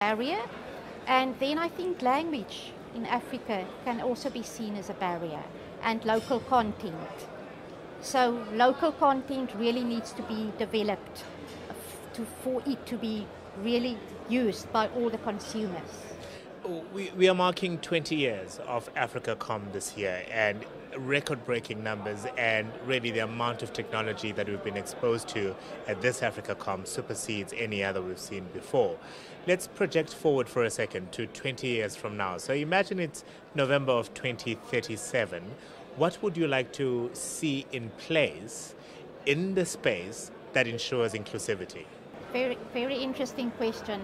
barrier. And then I think language in Africa can also be seen as a barrier, and local content. So local content really needs to be developed for it to be really used by all the consumers. We are marking 20 years of AfricaCom this year, and record-breaking numbers, and really the amount of technology that we've been exposed to at this AfricaCom supersedes any other we've seen before. Let's project forward for a second to 20 years from now. So imagine it's November of 2037. What would you like to see in place in the space that ensures inclusivity? Very, very interesting question.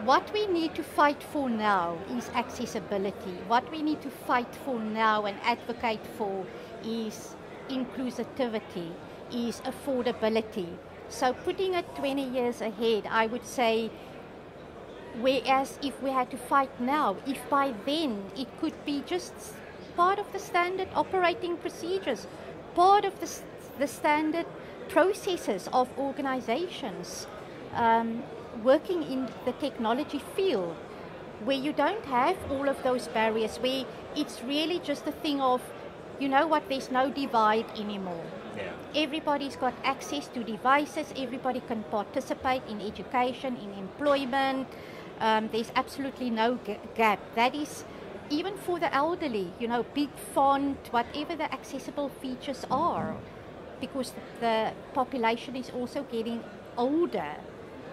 What we need to fight for now is accessibility. What we need to fight for now and advocate for is inclusivity, is affordability. So putting it 20 years ahead, I would say, whereas if we had to fight now, if by then it could be just part of the standard operating procedures, part of the standard processes of organizations, working in the technology field, where you don't have all of those barriers, where it's really just a thing of, you know what, there's no divide anymore. Yeah. Everybody's got access to devices, everybody can participate in education, in employment. There's absolutely no gap. That is, even for the elderly, you know, big font, whatever the accessible features are, because the population is also getting older.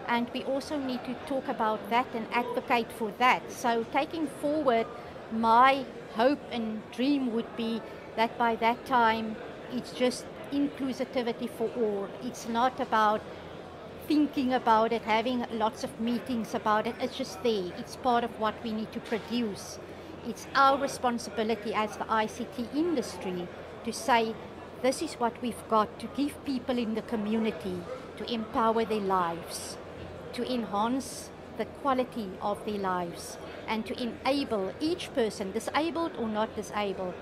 And we also need to talk about that and advocate for that. So taking forward, my hope and dream would be that by that time, it's just inclusivity for all. It's not about thinking about it, having lots of meetings about it. It's just there. It's part of what we need to produce. It's our responsibility as the ICT industry to say, this is what we've got, to give people in the community, to empower their lives, to enhance the quality of their lives, and to enable each person, disabled or not disabled,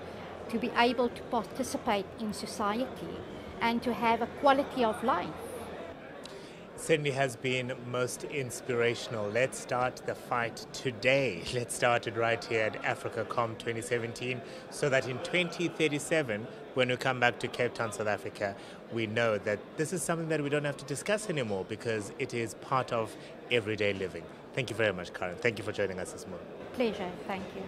to be able to participate in society and to have a quality of life. Certainly has been most inspirational. Let's start the fight today. Let's start it right here at AfricaCom 2017, so that in 2037, when we come back to Cape Town, South Africa, we know that this is something that we don't have to discuss anymore because it is part of everyday living. Thank you very much, Karen. Thank you for joining us this morning. Pleasure. Thank you.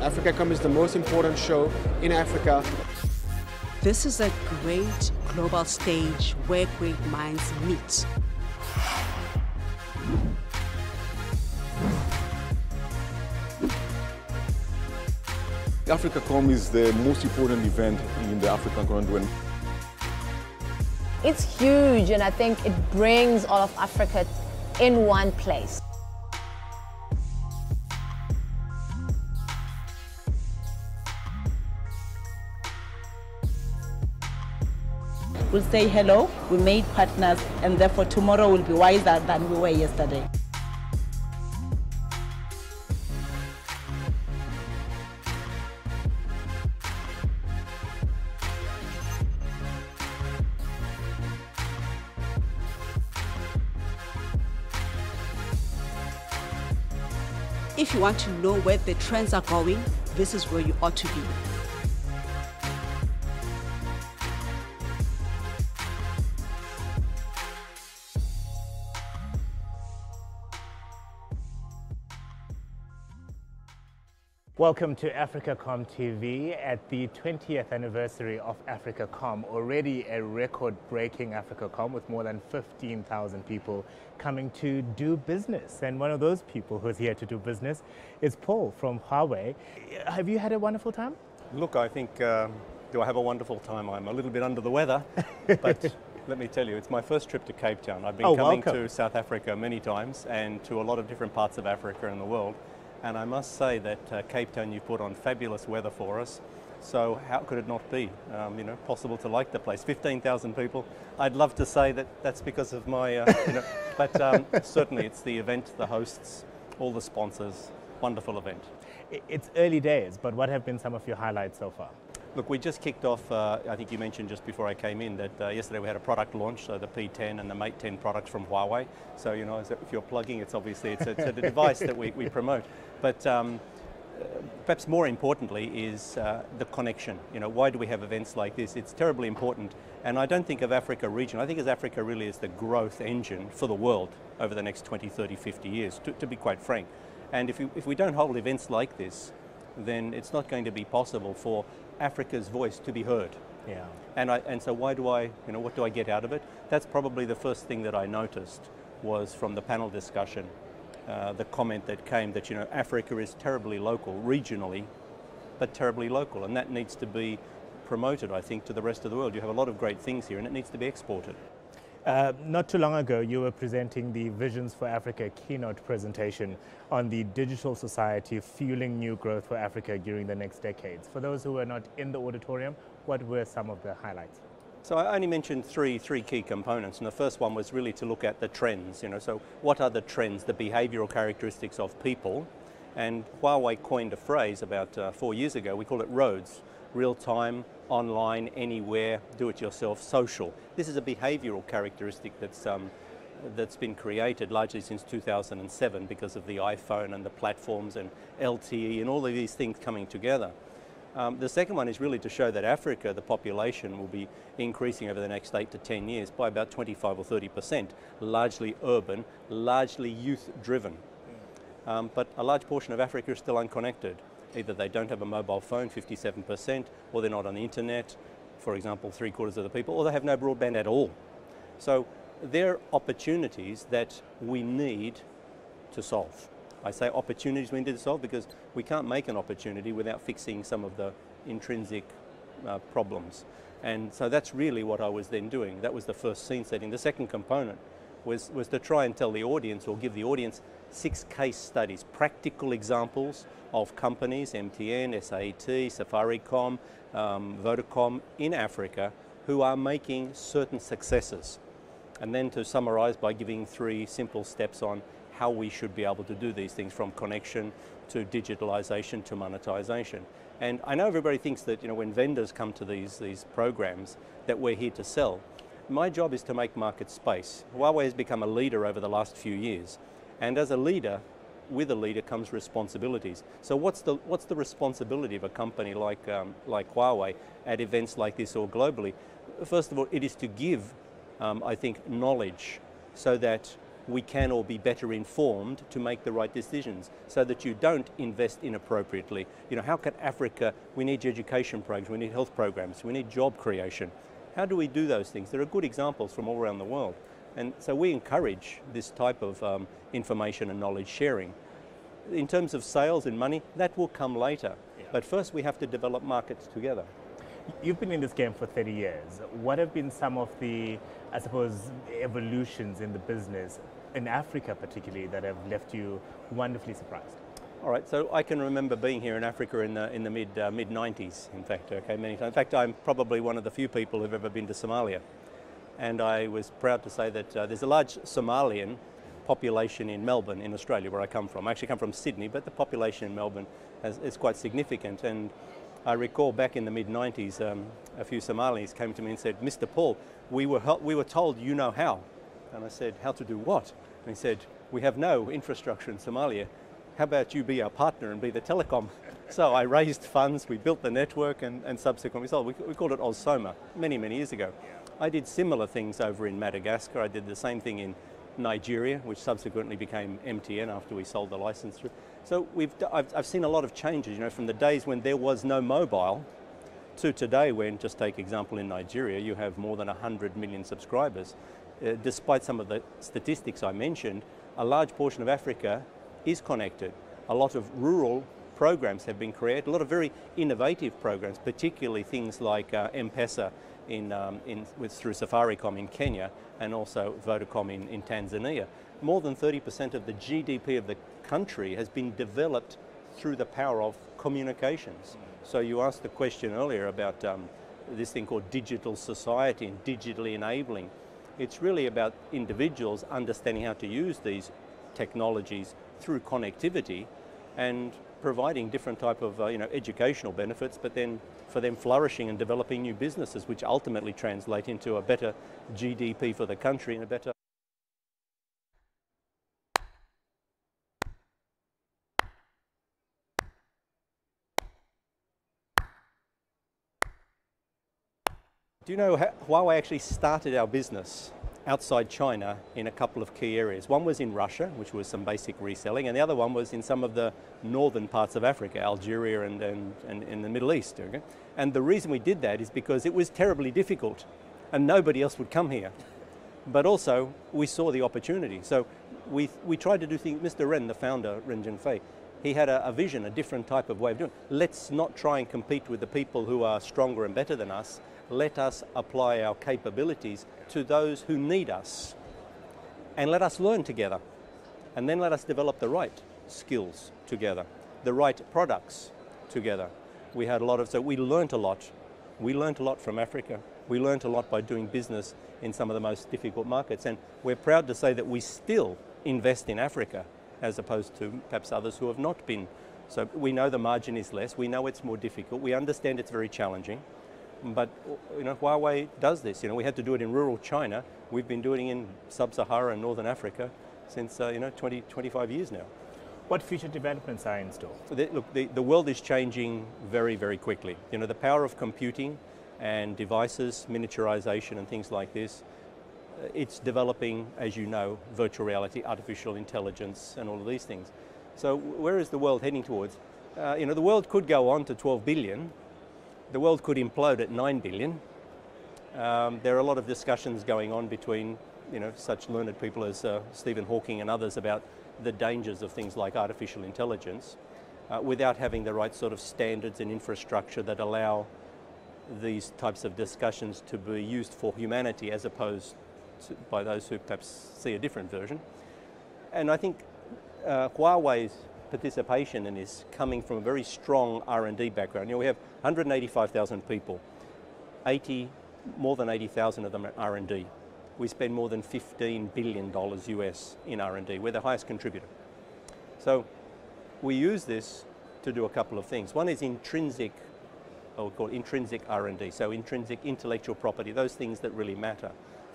AfricaCom is the most important show in Africa. This is a great global stage where great minds meet. AfricaCom is the most important event in the African continent. It's huge, and I think it brings all of Africa in one place. We'll say hello, we made partners, and therefore tomorrow will be wiser than we were yesterday. If you want to know where the trends are going, this is where you ought to be. Welcome to AfricaCom TV at the 20th anniversary of AfricaCom, already a record-breaking AfricaCom with more than 15,000 people coming to do business. And one of those people who's here to do business is Paul from Huawei. Have you had a wonderful time? Look, I think, do I have a wonderful time? I'm a little bit under the weather, but let me tell you, it's my first trip to Cape Town. I've been coming to South Africa many times and to a lot of different parts of Africa and the world. And I must say that Cape Town, you put on fabulous weather for us. So how could it not be, possible to like the place? 15,000 people. I'd love to say that that's because of my, but certainly it's the event, the hosts, all the sponsors. Wonderful event. It's early days, but what have been some of your highlights so far? Look, we just kicked off, I think you mentioned just before I came in that yesterday we had a product launch, so the P10 and the Mate 10 products from Huawei. So, if you're plugging, it's obviously, it's a device that we promote. But perhaps more importantly is the connection. Why do we have events like this? It's terribly important. And I don't think of Africa region. I think of Africa really as the growth engine for the world over the next 20, 30, 50 years, to be quite frank. And if we don't hold events like this, then it's not going to be possible for Africa's voice to be heard. Yeah. And so why do I, what do I get out of it? That's probably the first thing that I noticed was from the panel discussion, the comment that came that, Africa is terribly local, regionally, but terribly local. And that needs to be promoted, I think, to the rest of the world. You have a lot of great things here and it needs to be exported. Not too long ago, you were presenting the Visions for Africa keynote presentation on the digital society fueling new growth for Africa during the next decades. For those who were not in the auditorium, what were some of the highlights? So I only mentioned three key components, and the first one was really to look at the trends. So what are the trends, the behavioral characteristics of people? And Huawei coined a phrase about 4 years ago. We call it ROADS. Real-time, online, anywhere, do-it-yourself, social. This is a behavioural characteristic that's been created largely since 2007 because of the iPhone and the platforms and LTE and all of these things coming together. The second one is really to show that Africa, the population, will be increasing over the next 8 to 10 years by about 25 or 30%, largely urban, largely youth-driven. But a large portion of Africa is still unconnected. Either they don't have a mobile phone, 57%, or they're not on the internet, for example, 3/4 of the people, or they have no broadband at all. So they're opportunities that we need to solve. I say opportunities we need to solve because we can't make an opportunity without fixing some of the intrinsic problems. And so that's really what I was then doing. That was the first scene setting. The second component was to try and tell the audience or give the audience 6 case studies, practical examples of companies, MTN, SAT, Safaricom, Vodacom in Africa who are making certain successes. And then to summarize by giving 3 simple steps on how we should be able to do these things from connection to digitalization to monetization. And I know everybody thinks that when vendors come to these programs that we're here to sell. My job is to make market space. Huawei has become a leader over the last few years. And as a leader, with a leader comes responsibilities. So what's the responsibility of a company like Huawei at events like this or globally? First of all, it is to give, I think, knowledge so that we can all be better informed to make the right decisions so that you don't invest inappropriately. How can Africa, we need education programs, we need health programs, we need job creation. How do we do those things? There are good examples from all around the world. And so we encourage this type of information and knowledge sharing. In terms of sales and money, that will come later. Yeah. But first we have to develop markets together. You've been in this game for 30 years. What have been some of the, I suppose, evolutions in the business, in Africa particularly, that have left you wonderfully surprised? All right, so I can remember being here in Africa in the mid-90s, in fact, many times. In fact, I'm probably one of the few people who've ever been to Somalia. And I was proud to say that there's a large Somalian population in Melbourne, in Australia, where I come from. I actually come from Sydney, but the population in Melbourne is quite significant. And I recall back in the mid-90s, a few Somalis came to me and said, "Mr. Paul, we were told you know how." And I said, "How to do what?" And he said, "We have no infrastructure in Somalia. how about you be our partner and be the telecom? So I raised funds, we built the network, and subsequently sold. We called it Ozsoma many, many years ago. I did similar things over in Madagascar. I did the same thing in Nigeria, which subsequently became MTN after we sold the license through. So I've seen a lot of changes, you know, from the days when there was no mobile to today when, just take example in Nigeria, you have more than 100 million subscribers. Despite some of the statistics I mentioned, a large portion of Africa is connected. A lot of rural programs have been created, a lot of very innovative programs, particularly things like M-Pesa through Safaricom in Kenya and also Vodacom in Tanzania. More than 30% of the GDP of the country has been developed through the power of communications. So you asked the question earlier about this thing called digital society and digitally enabling. It's really about individuals understanding how to use these technologies through connectivity and providing different type of educational benefits, but then for them flourishing and developing new businesses, which ultimately translate into a better GDP for the country and a better... Do you know Huawei actually started our business outside China in a couple of key areas? One was in Russia, which was some basic reselling, and the other one was in some of the northern parts of Africa, Algeria and in the Middle East. Okay? And the reason we did that is because it was terribly difficult and nobody else would come here. But also we saw the opportunity. So we tried to do things. Mr. Ren, the founder, Ren Zhengfei, he had a vision, a different type of way of doing it. Let's not try and compete with the people who are stronger and better than us. Let us apply our capabilities to those who need us. And let us learn together. And then let us develop the right skills together, the right products together. We had a lot of, so we learned a lot. We learned a lot from Africa. We learned a lot by doing business in some of the most difficult markets. And we're proud to say that we still invest in Africa, as opposed to perhaps others who have not been. So we know the margin is less. We know it's more difficult. We understand it's very challenging. But you know, Huawei does this. You know, we had to do it in rural China. We've been doing it in sub-Saharan and northern Africa since 20, 25 years now. What future developments are in store? Look, the world is changing very, very quickly. You know, the power of computing and devices, miniaturization and things like this, it's developing, as you know, virtual reality, artificial intelligence and all of these things. So where is the world heading towards? You know, the world could go on to 12 billion. The world could implode at 9 billion. There are a lot of discussions going on between, you know, such learned people as Stephen Hawking and others about the dangers of things like artificial intelligence without having the right sort of standards and infrastructure that allow these types of discussions to be used for humanity as opposed to by those who perhaps see a different version. And I think Huawei's participation in this coming from a very strong R&D background. You know, we have 185,000 people, more than 80,000 of them are R&D. We spend more than $15 billion US in R&D. We're the highest contributor. So we use this to do a couple of things. One is intrinsic, or we call it intrinsic R&D, so intrinsic intellectual property, those things that really matter.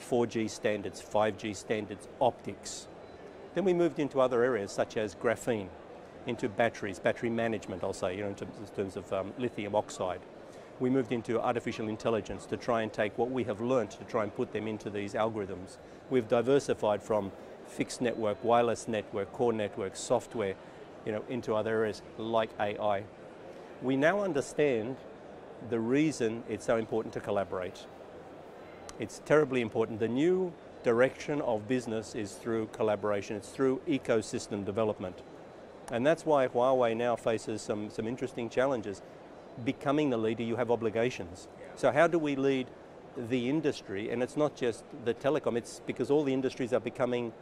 4G standards, 5G standards, optics. Then we moved into other areas such as graphene, into batteries, battery management, I'll say, you know, in terms of lithium oxide. We moved into artificial intelligence to try and take what we have learned to try and put them into these algorithms. We've diversified from fixed network, wireless network, core network, software, you know, into other areas like AI. We now understand the reason it's so important to collaborate. It's terribly important. The new direction of business is through collaboration. It's through ecosystem development. And that's why Huawei now faces some interesting challenges. Becoming the leader, you have obligations. So how do we lead the industry? And it's not just the telecom, it's because all the industries are becoming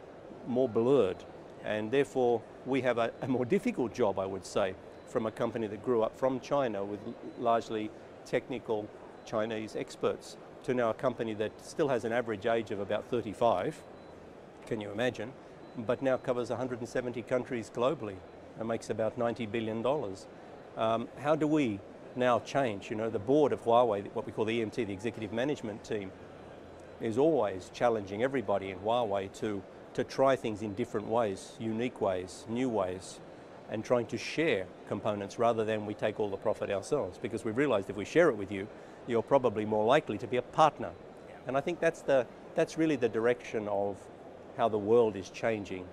more blurred. And therefore, we have a more difficult job, I would say, from a company that grew up from China with largely technical Chinese experts to now a company that still has an average age of about 35, can you imagine, but now covers 170 countries globally and makes about $90 billion. How do we now change? You know, the board of Huawei, what we call the EMT, the executive management team, is always challenging everybody in Huawei to try things in different ways, unique ways, new ways. and trying to share components rather than we take all the profit ourselves, because we've realized if we share it with you, you're probably more likely to be a partner. And I think that's really the direction of how the world is changing.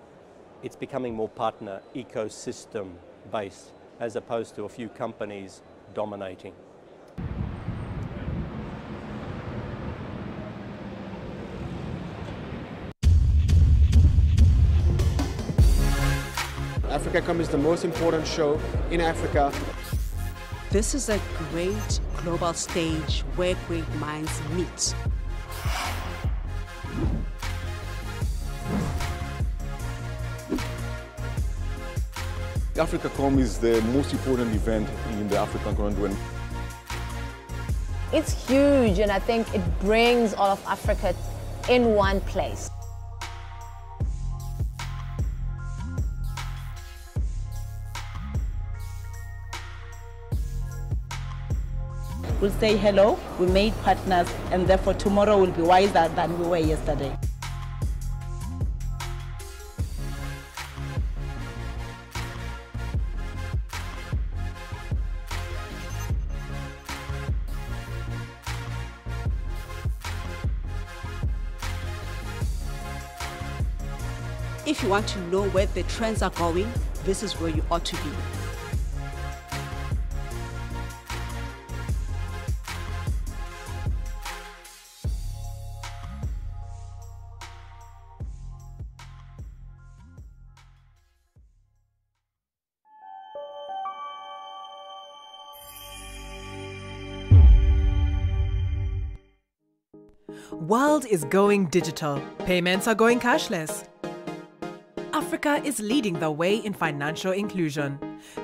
It's becoming more partner ecosystem based as opposed to a few companies dominating. AfricaCom is the most important show in Africa. This is a great global stage where great minds meet. AfricaCom is the most important event in the African continent. It's huge, and I think it brings all of Africa in one place. We'll say hello, we made partners, and therefore tomorrow will be wiser than we were yesterday. If you want to know where the trends are going, this is where you ought to be. World is going digital. Payments are going cashless. Africa is leading the way in financial inclusion.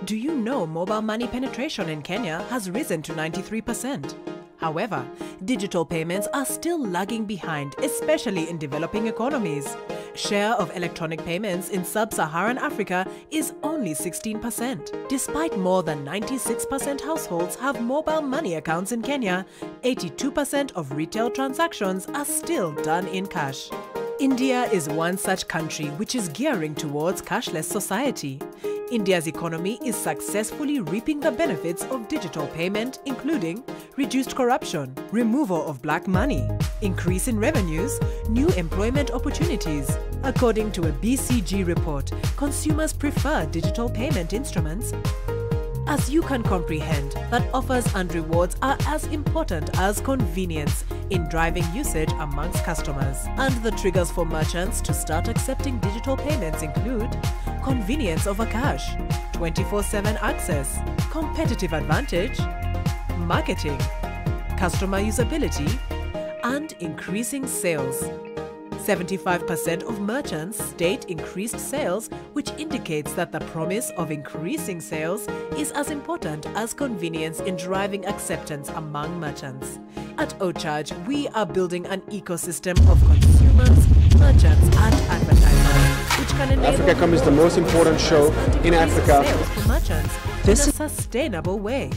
Do you know mobile money penetration in Kenya has risen to 93%? However, digital payments are still lagging behind, especially in developing economies. Share of electronic payments in sub-Saharan Africa is only 16%. Despite more than 96% households have mobile money accounts in Kenya, 82% of retail transactions are still done in cash. India is one such country which is gearing towards cashless society. India's economy is successfully reaping the benefits of digital payment, including reduced corruption, removal of black money, increase in revenues, new employment opportunities. According to a BCG report, consumers prefer digital payment instruments. As you can comprehend, that offers and rewards are as important as convenience in driving usage amongst customers. And the triggers for merchants to start accepting digital payments include convenience over cash, 24/7 access, competitive advantage, marketing, customer usability, and increasing sales. 75% of merchants state increased sales, which indicates that the promise of increasing sales is as important as convenience in driving acceptance among merchants. At Ocharge, we are building an ecosystem of consumers, merchants, and advertisers, which can enable AfricaCom is the most important show in Africa. Sales for merchants in a sustainable way.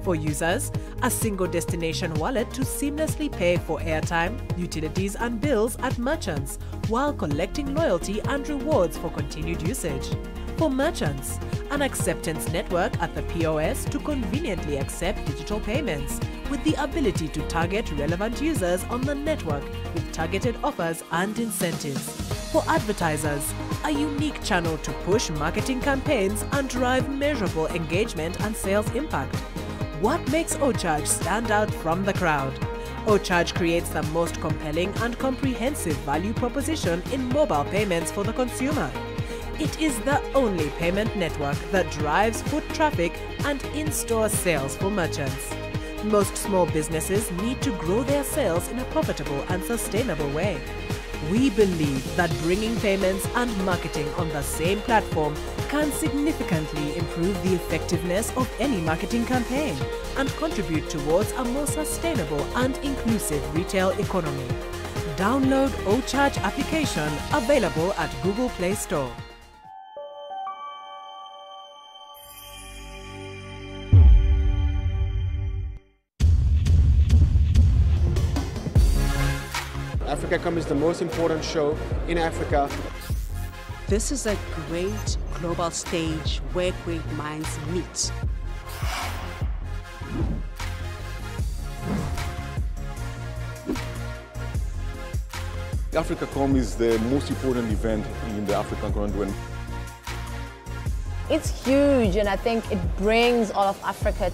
For users, a single destination wallet to seamlessly pay for airtime, utilities and bills at merchants while collecting loyalty and rewards for continued usage. For merchants, an acceptance network at the POS to conveniently accept digital payments with the ability to target relevant users on the network with targeted offers and incentives. For advertisers, a unique channel to push marketing campaigns and drive measurable engagement and sales impact. What makes Ocharge stand out from the crowd? Ocharge creates the most compelling and comprehensive value proposition in mobile payments for the consumer. It is the only payment network that drives foot traffic and in-store sales for merchants. Most small businesses need to grow their sales in a profitable and sustainable way. We believe that bringing payments and marketing on the same platform can significantly improve the effectiveness of any marketing campaign and contribute towards a more sustainable and inclusive retail economy. Download Ocharge application available at Google Play Store. AfricaCom is the most important show in Africa. This is a great global stage where great minds meet. AfricaCom is the most important event in the African continent. It's huge, and I think it brings all of Africa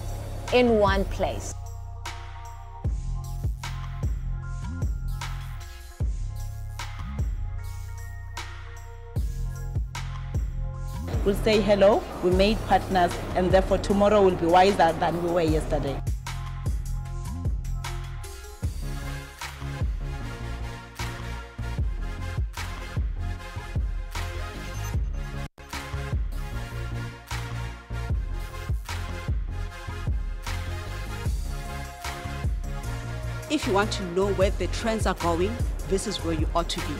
in one place. We'll say hello, we made partners, and therefore tomorrow will be wiser than we were yesterday. If you want to know where the trends are going, this is where you ought to be.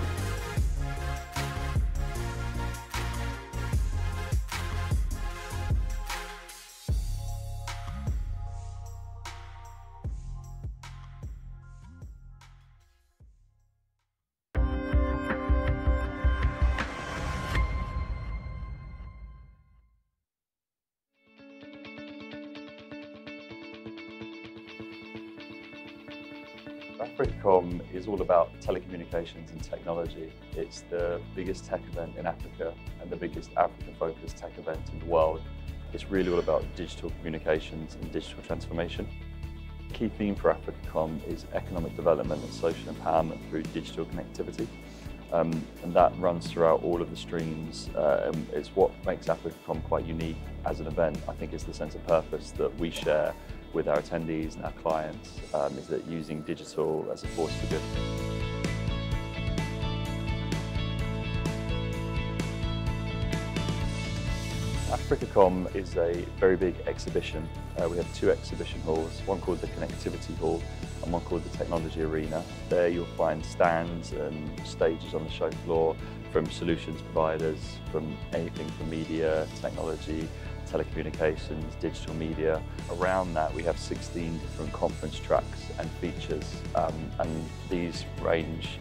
AfricaCom is all about telecommunications and technology. It's the biggest tech event in Africa and the biggest Africa-focused tech event in the world. It's really all about digital communications and digital transformation. The key theme for AfricaCom is economic development and social empowerment through digital connectivity. And that runs throughout all of the streams. It's what makes AfricaCom quite unique as an event. I think it's the sense of purpose that we share with our attendees and our clients, is that using digital as a force for good. AfricaCom is a very big exhibition. We have two exhibition halls, one called the Connectivity Hall and one called the Technology Arena. There you'll find stands and stages on the show floor from solutions providers, from anything from media, technology, telecommunications, digital media. Around that we have 16 different conference tracks and features, and these range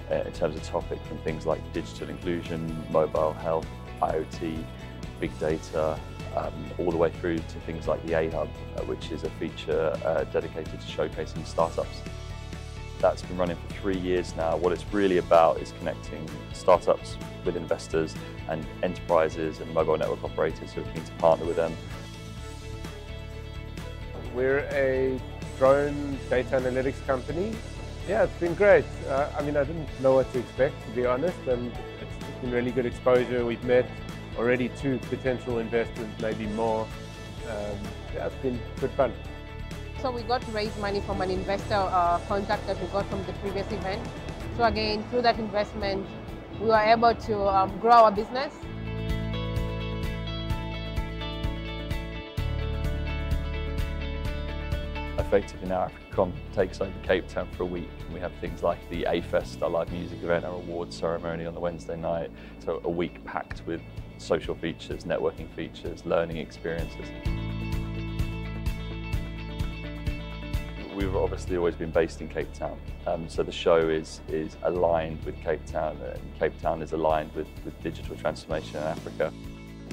in terms of topic from things like digital inclusion, mobile health, IoT, big data, all the way through to things like the A-Hub, which is a feature dedicated to showcasing startups. That's been running for 3 years now. What it's really about is connecting startups with investors and enterprises and mobile network operators who are keen to partner with them. We're a drone data analytics company. Yeah, it's been great. I mean, I didn't know what to expect, to be honest, and it's been really good exposure. We've met already 2 potential investors, maybe more. Yeah, it's been good fun. So we got to raise money from an investor contact that we got from the previous event. So again, through that investment, we were able to grow our business. Effectively now, AfricaCom takes over Cape Town for a week, and we have things like the A-Fest, our live music event, our awards ceremony on the Wednesday night. So a week packed with social features, networking features, learning experiences. We've obviously always been based in Cape Town, so the show is aligned with Cape Town, and Cape Town is aligned with digital transformation in Africa.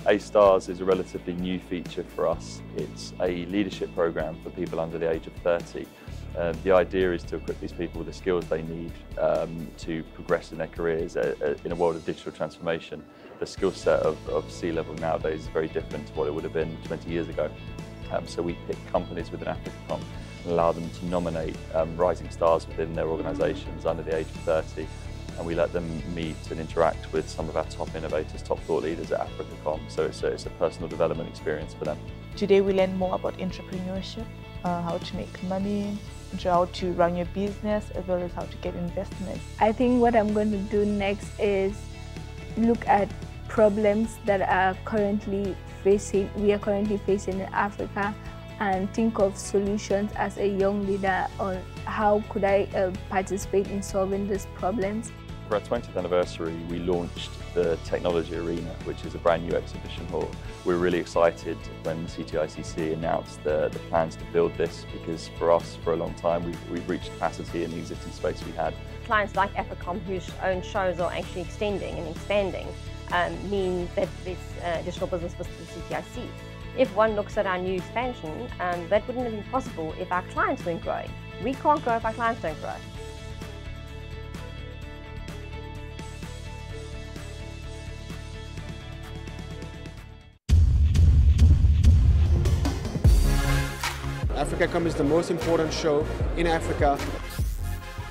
A-Stars is a relatively new feature for us. It's a leadership program for people under the age of 30. The idea is to equip these people with the skills they need to progress in their careers in a world of digital transformation. The skill set of C-level nowadays is very different to what it would have been 20 years ago. So we pick companies within AfricaCom and allow them to nominate rising stars within their organisations under the age of 30, and we let them meet and interact with some of our top innovators, top thought leaders at AfricaCom. So it's a personal development experience for them. Today we learn more about entrepreneurship, how to make money, how to run your business, as well as how to get investment. I think what I'm going to do next is look at problems that we are currently facing in Africa, and think of solutions as a young leader on how could I participate in solving these problems. For our 20th anniversary, we launched the Technology Arena, which is a brand new exhibition hall. We're really excited when CTICC announced the plans to build this, because for us, for a long time, we've reached capacity in the existing space we had. Clients like AfricaCom, whose own shows are actually extending and expanding, mean that there's additional business for the CTIC. If one looks at our new expansion, that wouldn't have been possible if our clients weren't growing. We can't grow if our clients don't grow. AfricaCom is the most important show in Africa.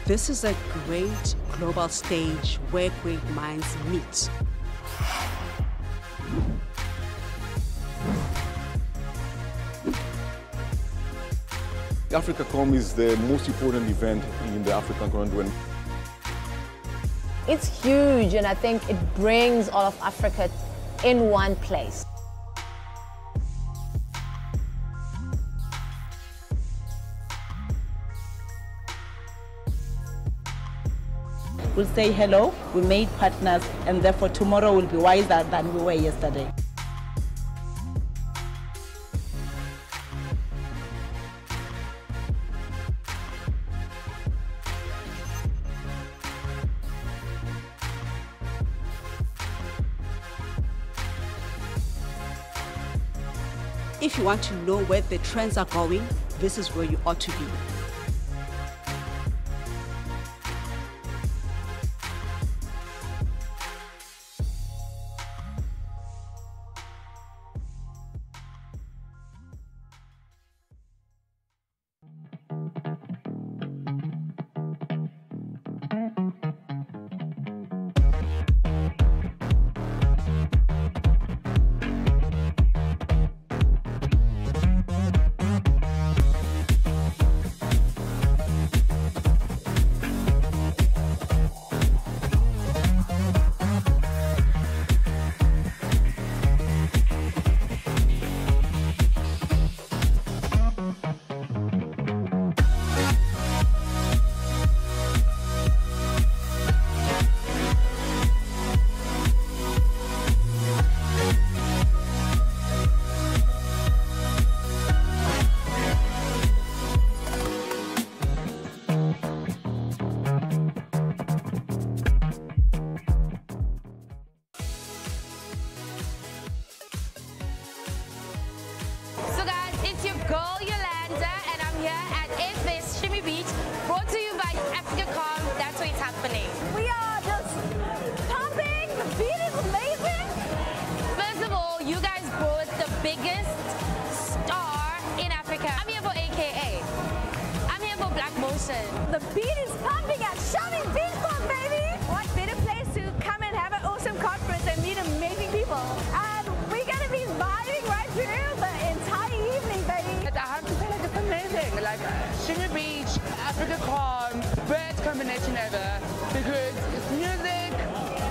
This is a great global stage where great minds meet. AfricaCom is the most important event in the African continent. It's huge, and I think it brings all of Africa in one place. We'll say hello, we made partners, and therefore tomorrow will be wiser than we were yesterday. If you want to know where the trends are going, this is where you ought to be. The beat is pumping at Shami Beach Club, baby! What better place to come and have an awesome conference and meet amazing people? And we're going to be vibing right through the entire evening, baby! I have to say, like, it's amazing. Like, Shimi Beach, AfricaCom, best combination ever. Because it's music,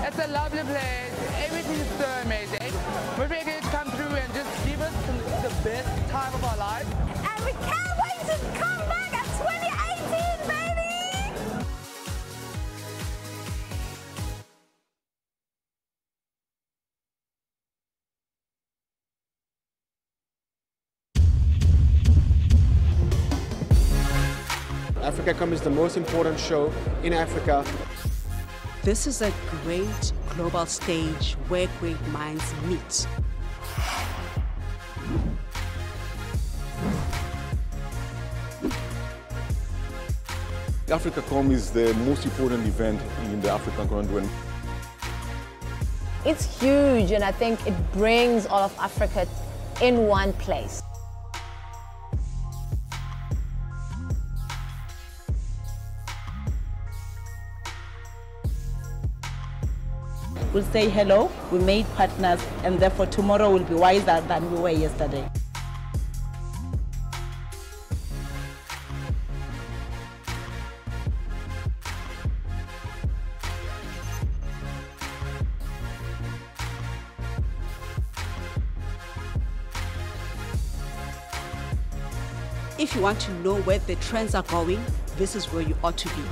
it's a lovely place, everything is so amazing. We're ready to come through and just give us the best time of our life. And we can't wait to come back at 2018, baby! AfricaCom is the most important show in Africa. This is a great global stage where great minds meet. AfricaCom is the most important event in the African continent. It's huge, and I think it brings all of Africa in one place. We'll say hello, we made partners, and therefore tomorrow will be wiser than we were yesterday. If you want to know where the trends are going, this is where you ought to be.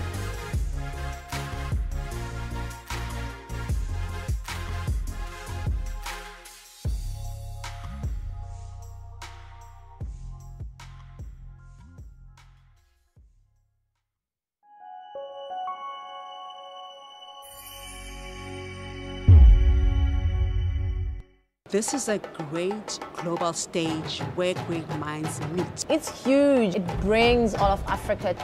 This is a great global stage where great minds meet. It's huge. It brings all of Africa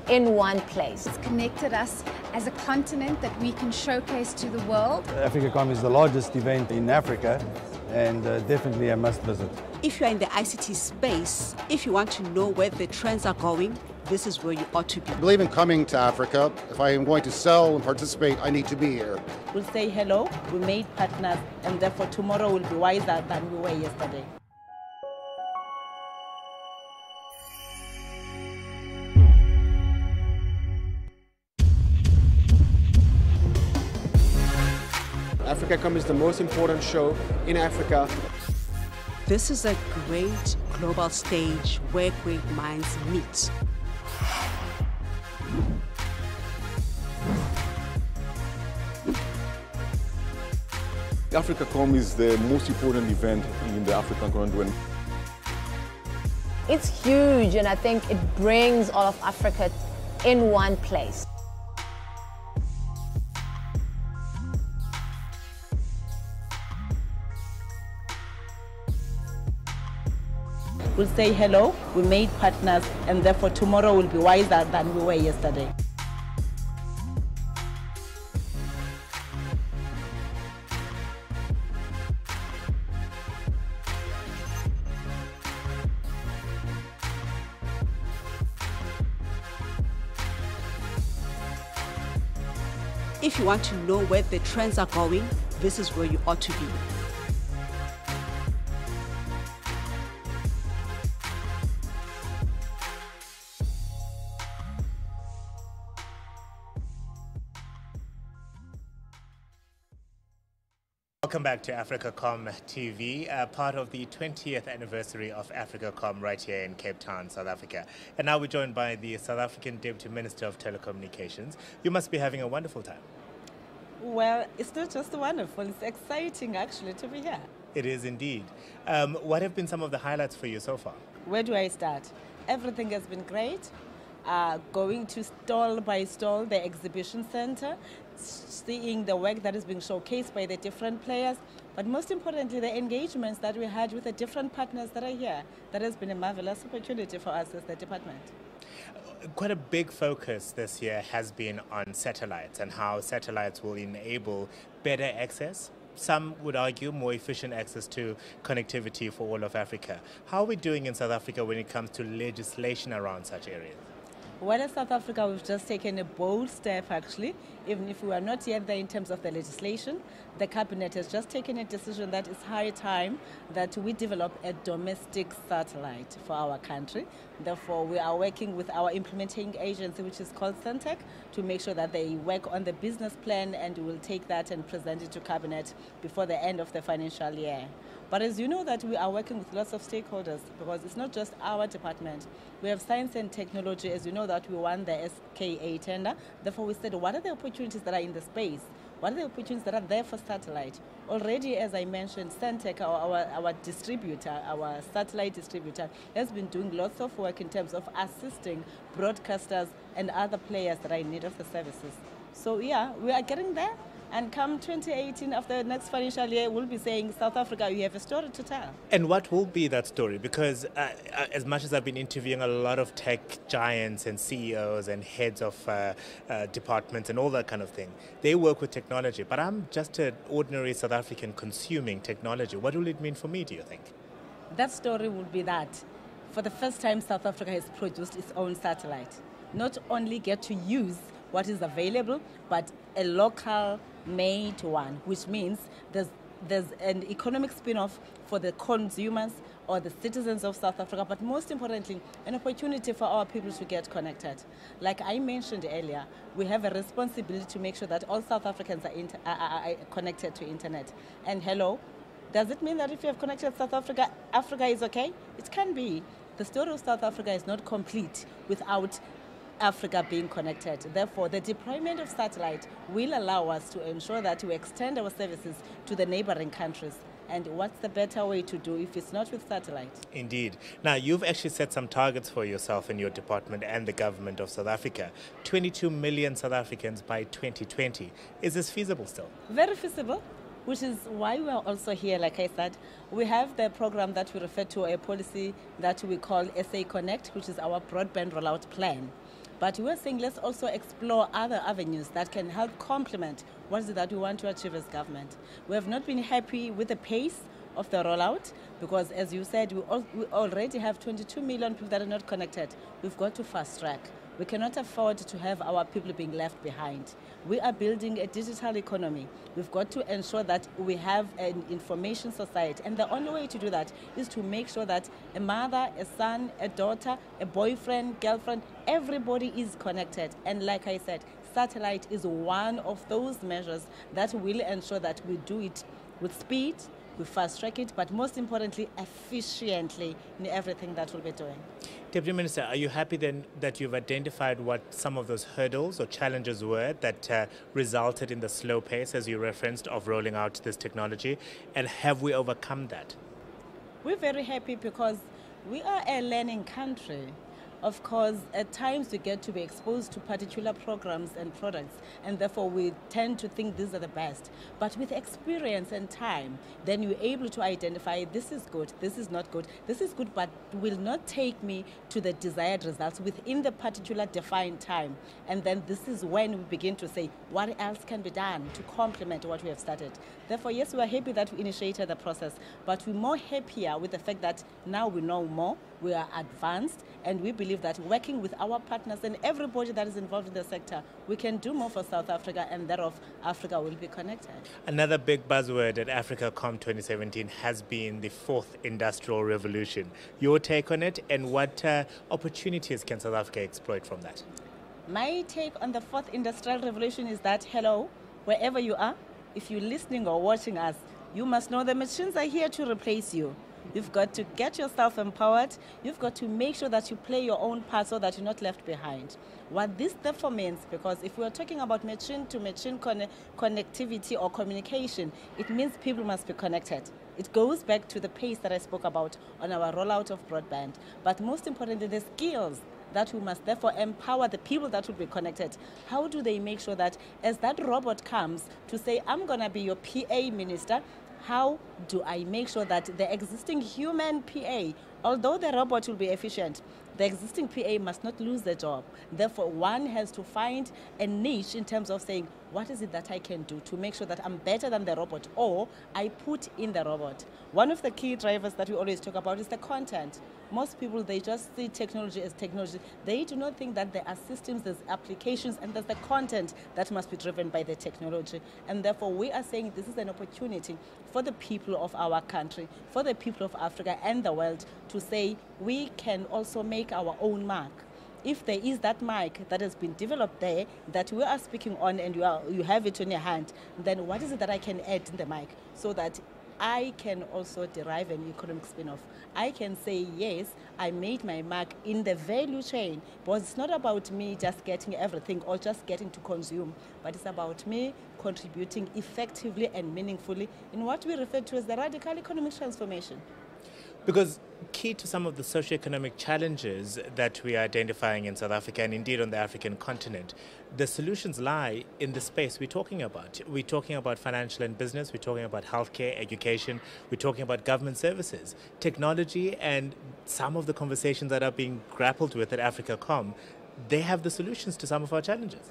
in one place. It's connected us as a continent that we can showcase to the world. AfricaCom is the largest event in Africa and definitely a must visit. If you're in the ICT space, if you want to know where the trends are going, this is where you ought to be. I believe in coming to Africa. If I am going to sell and participate, I need to be here. We'll say hello, we made partners, and therefore tomorrow will be wiser than we were yesterday. AfricaCom is the most important show in Africa. This is a great global stage where great minds meet. AfricaCom is the most important event in the African continent. It's huge, and I think it brings all of Africa in one place. We'll say hello, we made partners, and therefore tomorrow will be wiser than we were yesterday. If you want to know where the trends are going, this is where you ought to be. Welcome back to AfricaCom TV, part of the 20th anniversary of AfricaCom right here in Cape Town, South Africa. And now we're joined by the South African Deputy Minister of Telecommunications. You must be having a wonderful time. Well, it's not just wonderful, it's exciting actually to be here. It is indeed. What have been some of the highlights for you so far? Where do I start? Everything has been great. Going to stall by stall, the exhibition center, seeing the work that is being showcased by the different players, but most importantly, the engagements that we had with the different partners that are here. That has been a marvelous opportunity for us as the department. Quite a big focus this year has been on satellites and how satellites will enable better access. Some would argue more efficient access to connectivity for all of Africa. How are we doing in South Africa when it comes to legislation around such areas? Well, in South Africa, we've just taken a bold step, actually. Even if we are not yet there in terms of the legislation, the Cabinet has just taken a decision that it's high time that we develop a domestic satellite for our country. Therefore, we are working with our implementing agency, which is called Centec, to make sure that they work on the business plan, and we will take that and present it to Cabinet before the end of the financial year. But as you know that we are working with lots of stakeholders, because it's not just our department. We have science and technology. As you know that we won the SKA tender. Therefore, we said, what are the opportunities that are in the space? What are the opportunities that are there for satellite? Already, as I mentioned, Centec, our distributor, our satellite distributor, has been doing lots of work in terms of assisting broadcasters and other players that are in need of the services. So yeah, we are getting there. And come 2018, after the next financial year, we'll be saying, South Africa, you have a story to tell. And what will be that story? Because as much as I've been interviewing a lot of tech giants and CEOs and heads of departments and all that kind of thing, they work with technology. But I'm just an ordinary South African consuming technology. What will it mean for me, do you think? That story will be that for the first time, South Africa has produced its own satellite. Not only get to use what is available, but a local made one, which means there's an economic spin-off for the consumers or the citizens of South Africa, but most importantly, an opportunity for our people to get connected. Like I mentioned earlier, we have a responsibility to make sure that all South Africans are connected to internet. And hello, does it mean that if you have connected to South Africa, Africa is okay? It can be. The story of South Africa is not complete without Africa being connected. Therefore, the deployment of satellite will allow us to ensure that we extend our services to the neighboring countries. And what's the better way to do if it's not with satellite? Indeed. Now, you've actually set some targets for yourself in your department and the government of South Africa. 22 million South Africans by 2020. Is this feasible still? Very feasible. which is why we are also here. Like I said, we have the program that we refer to, a policy that we call SA Connect, which is our broadband rollout plan. But we're saying let's also explore other avenues that can help complement what is it that we want to achieve as government. We have not been happy with the pace of the rollout because, as you said, we already have 22 million people that are not connected. We've got to fast track. We cannot afford to have our people being left behind. We are building a digital economy. We've got to ensure that we have an information society. And the only way to do that is to make sure that a mother, a son, a daughter, a boyfriend, girlfriend, everybody is connected. And like I said, satellite is one of those measures that will ensure that we do it with speed, we fast track it, but most importantly, efficiently in everything that we'll be doing. Deputy Minister, are you happy then that you've identified what some of those hurdles or challenges were that resulted in the slow pace, as you referenced, of rolling out this technology? And have we overcome that? We're very happy because we are a learning country. Of course, at times we get to be exposed to particular programs and products, and therefore we tend to think these are the best. But with experience and time, then you're able to identify this is good, this is not good, this is good but will not take me to the desired results within the particular defined time. And then this is when we begin to say what else can be done to complement what we have started. Therefore, yes, we are happy that we initiated the process, but we're more happier with the fact that now we know more, we are advanced, and we believe that working with our partners and everybody that is involved in the sector, we can do more for South Africa, and thereof Africa will be connected. Another big buzzword at AfricaCom 2017 has been the fourth industrial revolution. Your take on it, and what opportunities can South Africa exploit from that? My take on the fourth industrial revolution is that, hello, wherever you are, if you're listening or watching us, you must know the machines are here to replace you. You've got to get yourself empowered. You've got to make sure that you play your own part so that you're not left behind. What this therefore means, because if we're talking about machine-to-machine connectivity or communication, it means people must be connected. It goes back to the pace that I spoke about on our rollout of broadband. But most importantly, the skills that we must therefore empower the people that will be connected. How do they make sure that as that robot comes to say, I'm going to be your PA minister, how do I make sure that the existing human PA, although the robot will be efficient, the existing PA must not lose the job. Therefore, one has to find a niche in terms of saying, what is it that I can do to make sure that I'm better than the robot, or I put in the robot. One of the key drivers that we always talk about is the content. Most people, they just see technology as technology. They do not think that there are systems, there's applications, and there's the content that must be driven by the technology. And therefore, we are saying this is an opportunity for the people of our country, for the people of Africa and the world to say we can also make our own mark. If there is that mic that has been developed there that we are speaking on and you have it in your hand, then what is it that I can add in the mic so that I can also derive an economic spin-off? I can say, yes, I made my mark in the value chain, because it's not about me just getting everything or just getting to consume, but it's about me contributing effectively and meaningfully in what we refer to as the radical economic transformation. Because key to some of the socioeconomic challenges that we are identifying in South Africa and indeed on the African continent, the solutions lie in the space we're talking about. We're talking about financial and business, we're talking about healthcare, education, we're talking about government services, technology, and some of the conversations that are being grappled with at AfricaCom, they have the solutions to some of our challenges.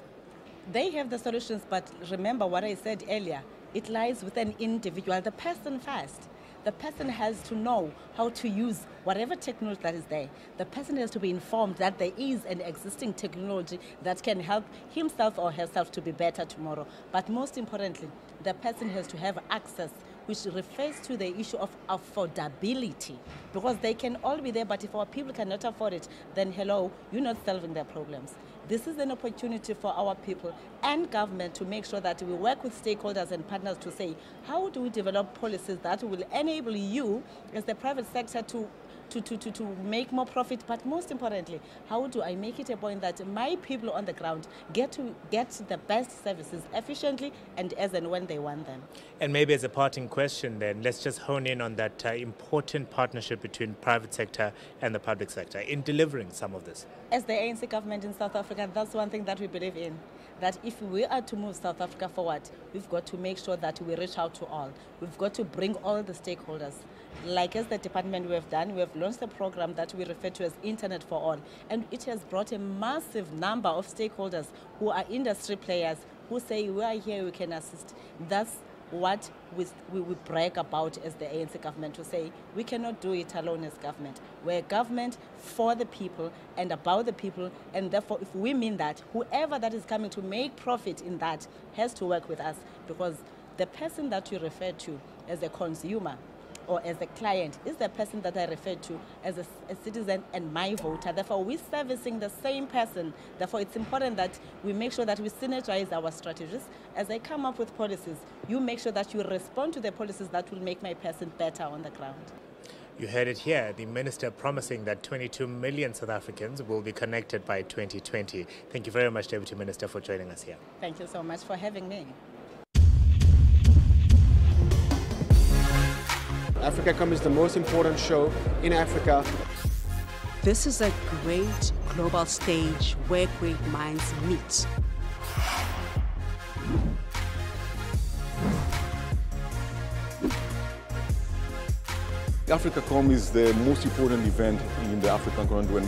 They have the solutions, but remember what I said earlier, it lies with an individual, the person first. The person has to know how to use whatever technology that is there. The person has to be informed that there is an existing technology that can help himself or herself to be better tomorrow. But most importantly, the person has to have access, which refers to the issue of affordability. Because they can all be there, but if our people cannot afford it, then hello, you're not solving their problems. This is an opportunity for our people and government to make sure that we work with stakeholders and partners to say, how do we develop policies that will enable you as the private sector to to make more profit, but most importantly, how do I make it a point that my people on the ground get the best services efficiently and as and when they want them? And maybe as a parting question then, let's just hone in on that important partnership between private sector and the public sector in delivering some of this. As the ANC government in South Africa, that's one thing that we believe in. That if we are to move South Africa forward, we've got to make sure that we reach out to all. We've got to bring all the stakeholders. Like as the department we have done, we have launched a program that we refer to as Internet for All. And it has brought a massive number of stakeholders who are industry players who say, we are here, we can assist. That's what we brag about as the ANC government, to say we cannot do it alone as government. We're a government for the people and about the people, and therefore if we mean that, whoever that is coming to make profit in that has to work with us, because the person that you refer to as a consumer or as a client is the person that I refer to as a citizen and my voter. Therefore, we're servicing the same person. Therefore, it's important that we make sure that we synergize our strategies. As I come up with policies, you make sure that you respond to the policies that will make my person better on the ground. You heard it here, the Minister promising that 22 million South Africans will be connected by 2020. Thank you very much, Deputy Minister, for joining us here. Thank you so much for having me. AfricaCom is the most important show in Africa. This is a great global stage where great minds meet. AfricaCom is the most important event in the African continent.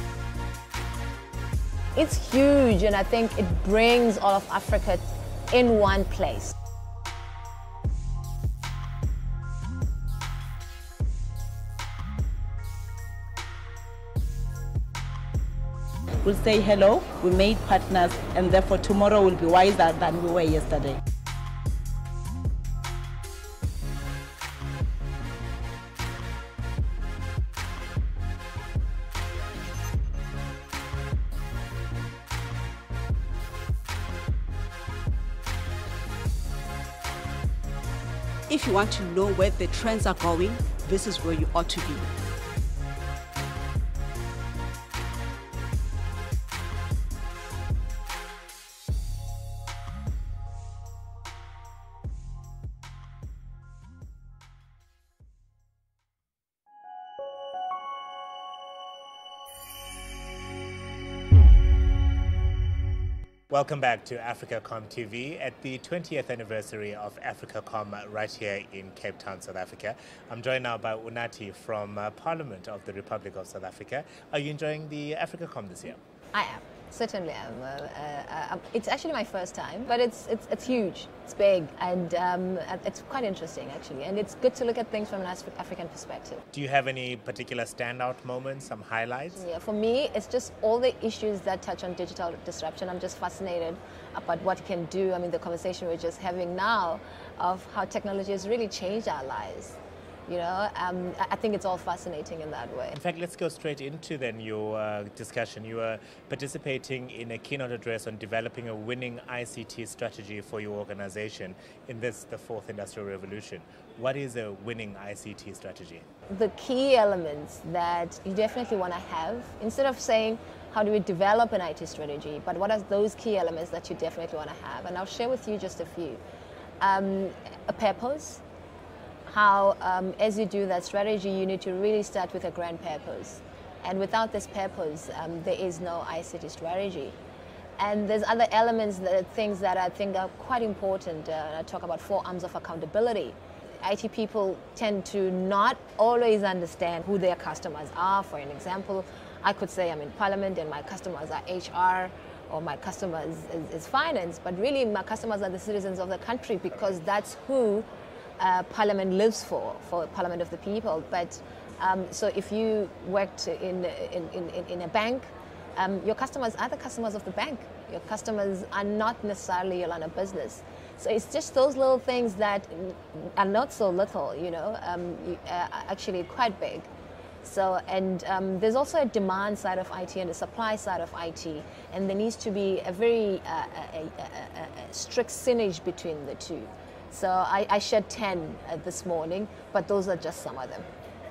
It's huge, and I think it brings all of Africa in one place. We'll say hello, we made partners, and therefore tomorrow will be wiser than we were yesterday. If you want to know where the trends are going, this is where you ought to be. Welcome back to AfricaCom TV at the 20th anniversary of AfricaCom right here in Cape Town, South Africa. I'm joined now by Unathi from Parliament of the Republic of South Africa. Are you enjoying the AfricaCom this year? I am. Certainly am. It's actually my first time, but it's huge, it's big, and it's quite interesting actually, and it's good to look at things from an African perspective. Do you have any particular standout moments, some highlights? Yeah, for me, it's just all the issues that touch on digital disruption. I'm just fascinated about what it can do. I mean, the conversation we're just having now of how technology has really changed our lives. You know, I think it's all fascinating in that way. In fact, let's go straight into then your discussion. You are participating in a keynote address on developing a winning ICT strategy for your organization in the fourth industrial revolution. What is a winning ICT strategy? The key elements that you definitely want to have, instead of saying, how do we develop an IT strategy, but what are those key elements that you definitely want to have? And I'll share with you just a few. A purpose. How, as you do that strategy, you need to really start with a grand purpose. And without this purpose, there is no ICT strategy. And there's other elements, things that I think are quite important. I talk about 4 arms of accountability. IT people tend to not always understand who their customers are. For an example, I could say I'm in Parliament and my customers are HR, or my customers is finance, but really my customers are the citizens of the country, because that's who Parliament lives for Parliament of the people. But so if you worked in a bank, your customers are the customers of the bank. Your customers are not necessarily your line of business. So it's just those little things that are not so little, you know, actually quite big. So, and there's also a demand side of IT and a supply side of IT, and there needs to be a very strict synergy between the two. So I shared 10 this morning, but those are just some of them.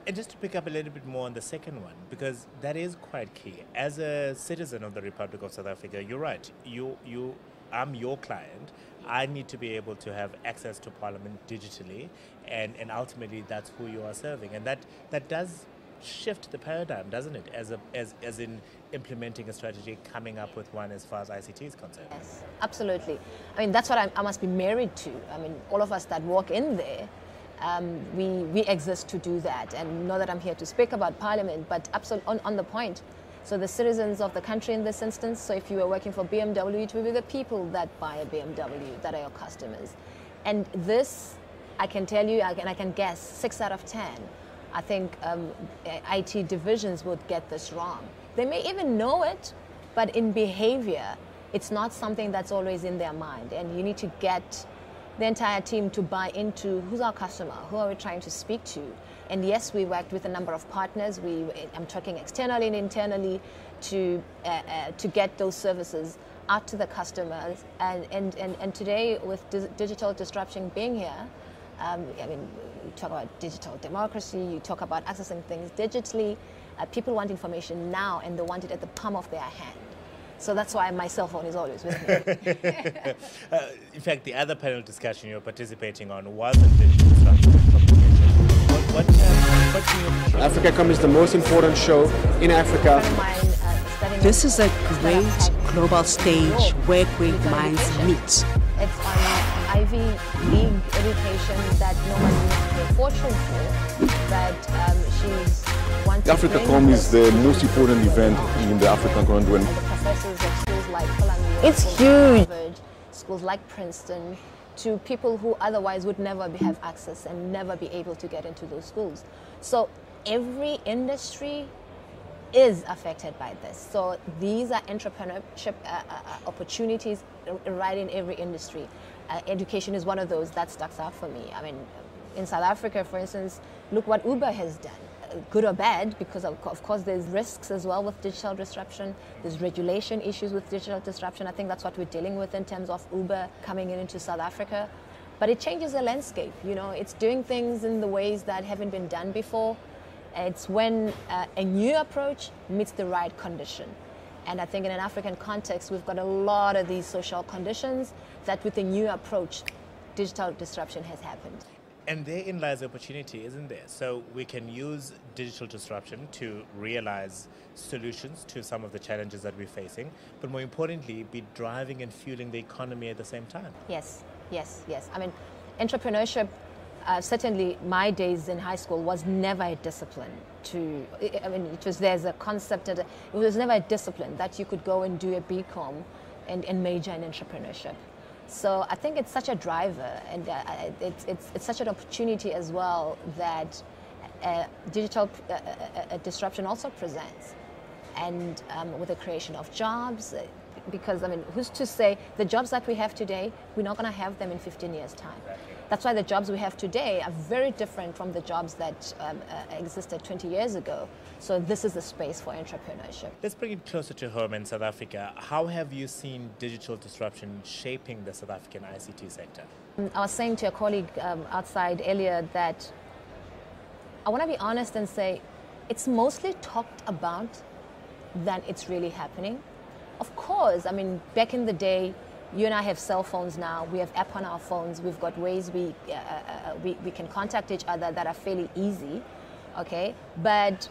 And just to pick up a little bit more on the second one, because that is quite key. As a citizen of the Republic of South Africa, you're right. I'm your client. I need to be able to have access to Parliament digitally, and ultimately that's who you are serving. And that does shift the paradigm, doesn't it? As in implementing a strategy, coming up with one as far as ICT is concerned. Yes, absolutely. I mean, that's what I must be married to. I mean, all of us that walk in there, we exist to do that. And not that I'm here to speak about Parliament, but absolutely on the point. So the citizens of the country in this instance, so if you were working for BMW, it will be the people that buy a BMW that are your customers. And this, I can tell you, and I can guess, 6 out of 10, I think IT divisions would get this wrong. They may even know it, but in behavior, it's not something that's always in their mind. And you need to get the entire team to buy into who's our customer, who are we trying to speak to. And yes, we worked with a number of partners. I'm talking externally and internally to get those services out to the customers. And today, with digital disruption being here, I mean, you talk about digital democracy, you talk about accessing things digitally. People want information now, and they want it at the palm of their hand. So that's why my cell phone is always with me. In fact, the other panel discussion you're participating on was on digital disruption and communication. AfricaCom is the most important show in Africa. This is a great global stage where great minds meet. It's on Ivy League education that nobody wants to fortune for, but she's wanting AfricaCom is the most important event in the African continent. Professors of schools like Columbia, it's huge. Harvard, schools like Princeton, to people who otherwise would never have access and never be able to get into those schools. So every industry is affected by this. So these are entrepreneurship opportunities right in every industry. Education is one of those that sticks out for me. I mean, in South Africa, for instance, look what Uber has done. Good or bad, because of course there's risks as well with digital disruption. There's regulation issues with digital disruption. I think that's what we're dealing with in terms of Uber coming into South Africa. But it changes the landscape. You know, it's doing things in the ways that haven't been done before. It's when a new approach meets the right condition. And I think in an African context, we've got a lot of these social conditions that with a new approach, digital disruption has happened. And therein lies opportunity, isn't there? So we can use digital disruption to realize solutions to some of the challenges that we're facing, but more importantly, be driving and fueling the economy at the same time. Yes, yes, yes. I mean, entrepreneurship, certainly my days in high school was never a discipline there's a concept that it was never a discipline that you could go and do a BCom and major in entrepreneurship. So I think it's such a driver, and it's such an opportunity as well that digital disruption also presents, and with the creation of jobs. Because, I mean, who's to say the jobs that we have today, we're not going to have them in 15 years' time. That's why the jobs we have today are very different from the jobs that existed 20 years ago. So this is the space for entrepreneurship. Let's bring it closer to home in South Africa. How have you seen digital disruption shaping the South African ICT sector? I was saying to a colleague outside earlier that I want to be honest and say it's mostly talked about than it's really happening. Of course, I mean, back in the day, you and I have cell phones now. We have app on our phones. We've got ways we can contact each other that are fairly easy, okay? But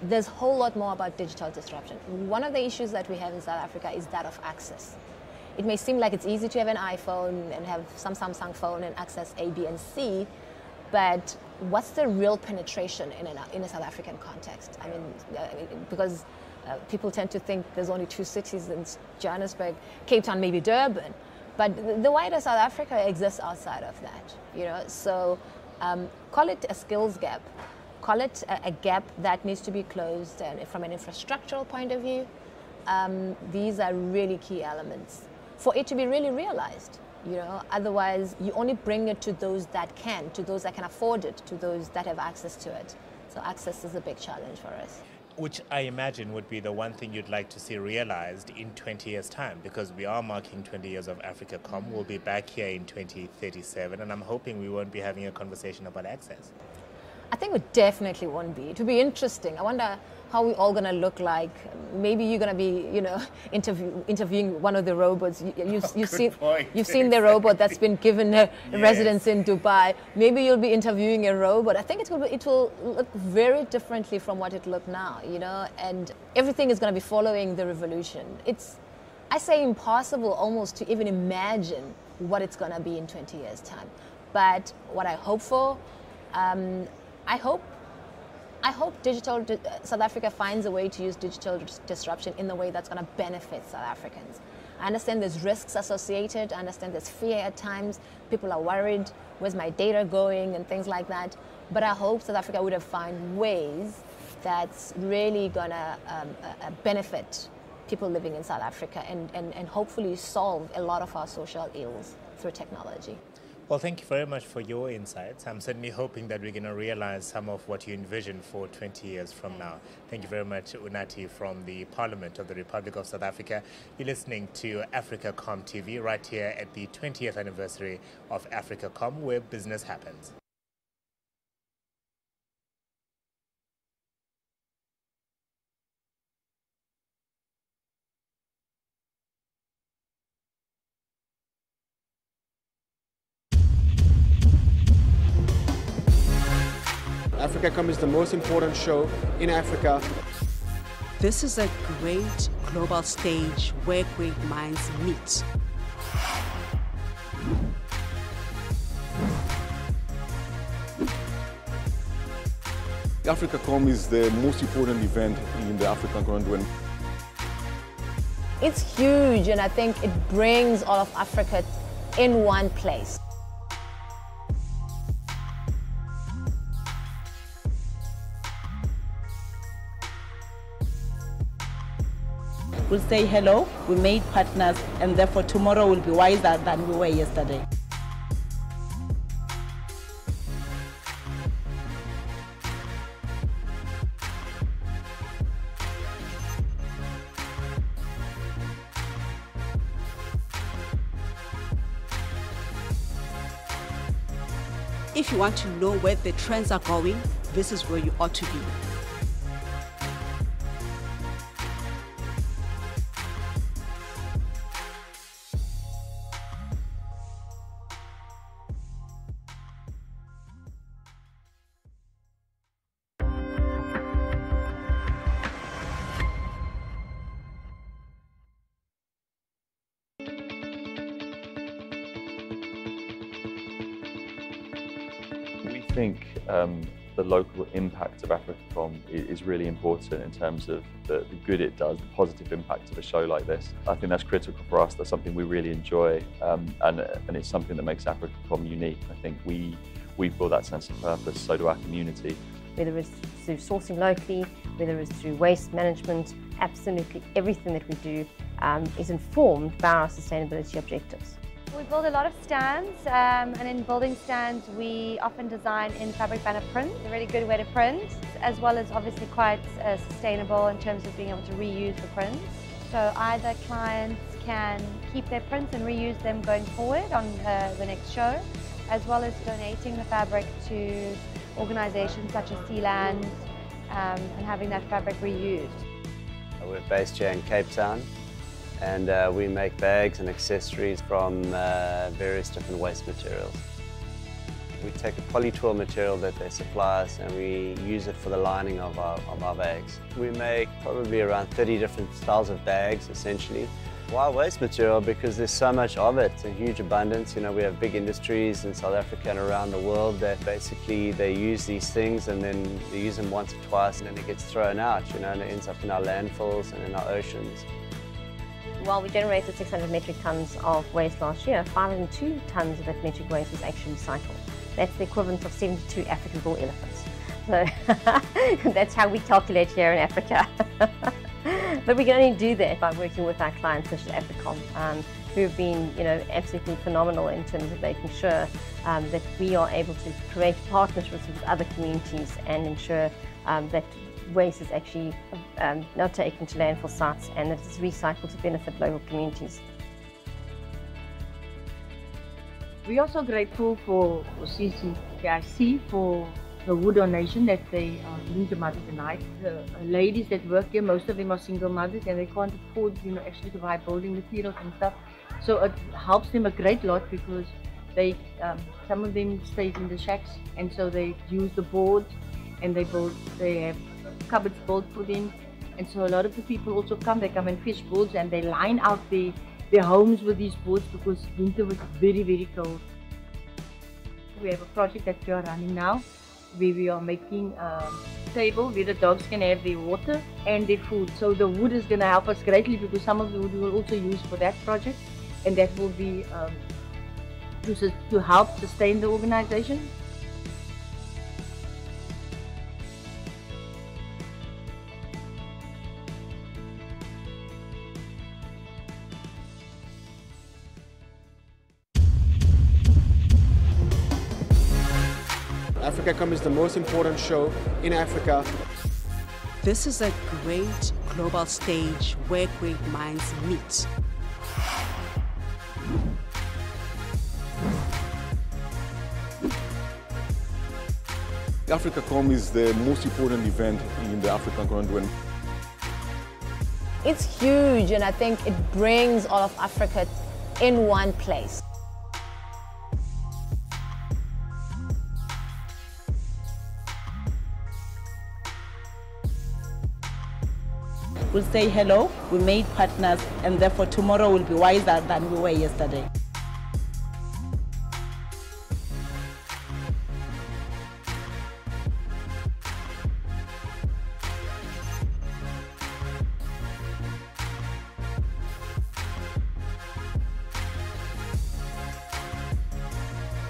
there's a whole lot more about digital disruption. One of the issues that we have in South Africa is that of access. It may seem like it's easy to have an iPhone and have some Samsung phone and access A, B, and C, but what's the real penetration in a South African context? I mean, because people tend to think there's only 2 cities in Johannesburg, Cape Town, maybe Durban, but the wider South Africa exists outside of that, you know. So call it a skills gap, call it a gap that needs to be closed, and from an infrastructural point of view, these are really key elements for it to be really realized. You know, otherwise you only bring it to those that can, to those that can afford it, to those that have access to it. So access is a big challenge for us. Which I imagine would be the one thing you'd like to see realized in 20 years' time, because we are marking 20 years of AfricaCom. We'll be back here in 2037, and I'm hoping we won't be having a conversation about access. I think it definitely won't be. It will be interesting. I wonder how we're all going to look like. Maybe you're going to be, you know, interviewing one of the robots. You've seen the robot that's been given a residence in Dubai. Maybe you'll be interviewing a robot. I think it will look very differently from what it looks now, you know, and everything is going to be following the revolution. It's, I say, impossible almost to even imagine what it's going to be in 20 years' time. But what I hope for, I hope South Africa finds a way to use digital disruption in the way that's going to benefit South Africans. I understand there's risks associated. I understand there's fear at times. People are worried, where's my data going and things like that. But I hope South Africa would have found ways that's really going to benefit people living in South Africa and hopefully solve a lot of our social ills through technology. Well, thank you very much for your insights. I'm certainly hoping that we're going to realize some of what you envision for 20 years from now. Thank you very much, Unathi, from the Parliament of the Republic of South Africa. You're listening to AfricaCom TV right here at the 20th anniversary of AfricaCom, where business happens. AfricaCom is the most important show in Africa. This is a great global stage where great minds meet. AfricaCom is the most important event in the African continent. It's huge, and I think it brings all of Africa in one place. We'll say hello, we made partners, and therefore tomorrow will be wiser than we were yesterday. If you want to know where the trends are going, this is where you ought to be. I think the local impact of AfricaCom is really important in terms of the good it does, the positive impact of a show like this. I think that's critical for us. That's something we really enjoy, and it's something that makes AfricaCom unique. I think we feel that sense of purpose, so do our community. Whether it's through sourcing locally, whether it's through waste management, absolutely everything that we do is informed by our sustainability objectives. We build a lot of stands, and in building stands we often design in fabric banner print. It's a really good way to print, as well as obviously quite sustainable in terms of being able to reuse the prints. So either clients can keep their prints and reuse them going forward on the next show, as well as donating the fabric to organisations such as Sealand and having that fabric reused. We're based here in Cape Town, and we make bags and accessories from various different waste materials. We take a polytwill material that they supply us and we use it for the lining of our bags. We make probably around 30 different styles of bags, essentially. Why waste material? Because there's so much of it. It's a huge abundance. You know, we have big industries in South Africa and around the world that basically they use these things and then they use them once or twice and then it gets thrown out, you know, and it ends up in our landfills and in our oceans. While we generated 600 metric tons of waste last year, 502 tons of that metric waste was actually recycled. That's the equivalent of 72 African bull elephants. So that's how we calculate here in Africa. But we can only do that by working with our clients such as AfricaCom, who have been, you know, absolutely phenomenal in terms of making sure that we are able to create partnerships with other communities and ensure that waste is actually not taken to landfill sites and that it's recycled to benefit local communities. We're also grateful for CCTIC for the wood donation that they are giving to Mother tonight. The ladies that work here, most of them are single mothers and they can't afford, actually to buy building materials and stuff. So it helps them a great lot because they, some of them stay in the shacks and so they use the boards and they have cupboards built for them. And so a lot of the people also come, they come and fish boards and they line out their homes with these boards because winter was very, very cold. We have a project that we are running now where we are making a table where the dogs can have their water and their food. So the wood is going to help us greatly because some of the wood we will also use for that project, and that will be to help sustain the organization. AfricaCom is the most important show in Africa. This is a great global stage where great minds meet. AfricaCom is the most important event in the African continent. It's huge, and I think it brings all of Africa in one place. We'll say hello, we made partners, and therefore tomorrow will be wiser than we were yesterday.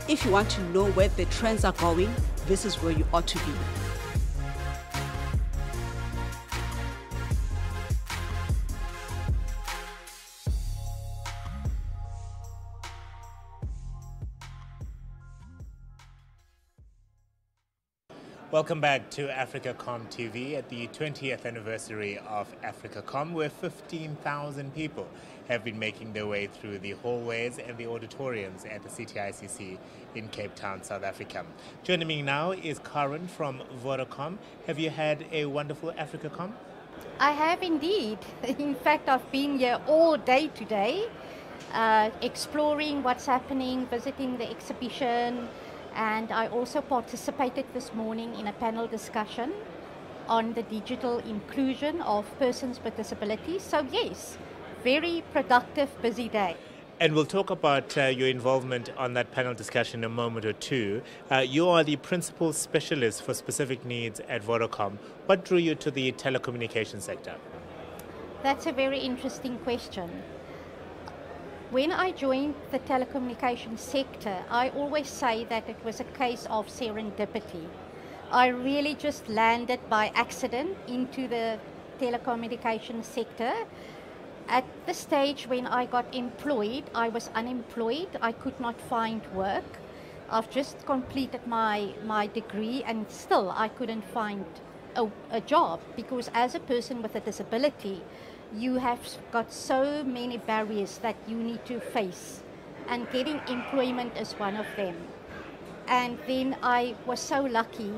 If you want to know where the trends are going, this is where you ought to be. Welcome back to AfricaCom TV at the 20th anniversary of AfricaCom, where 15,000 people have been making their way through the hallways and the auditoriums at the CTICC in Cape Town, South Africa. Joining me now is Karen from Vodacom. Have you had a wonderful AfricaCom? I have indeed. In fact, I've been here all day today, exploring what's happening, visiting the exhibition. And I also participated this morning in a panel discussion on the digital inclusion of persons with disabilities. So yes, very productive, busy day. And we'll talk about your involvement on that panel discussion in a moment or two. You are the principal specialist for specific needs at Vodacom. What drew you to the telecommunications sector? That's a very interesting question. When I joined the telecommunications sector, I always say that it was a case of serendipity. I really just landed by accident into the telecommunications sector. At the stage when I got employed, I was unemployed. I could not find work. I've just completed my degree and still I couldn't find a job because as a person with a disability, you have got so many barriers that you need to face, and getting employment is one of them. And then I was so lucky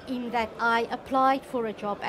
in that I applied for a job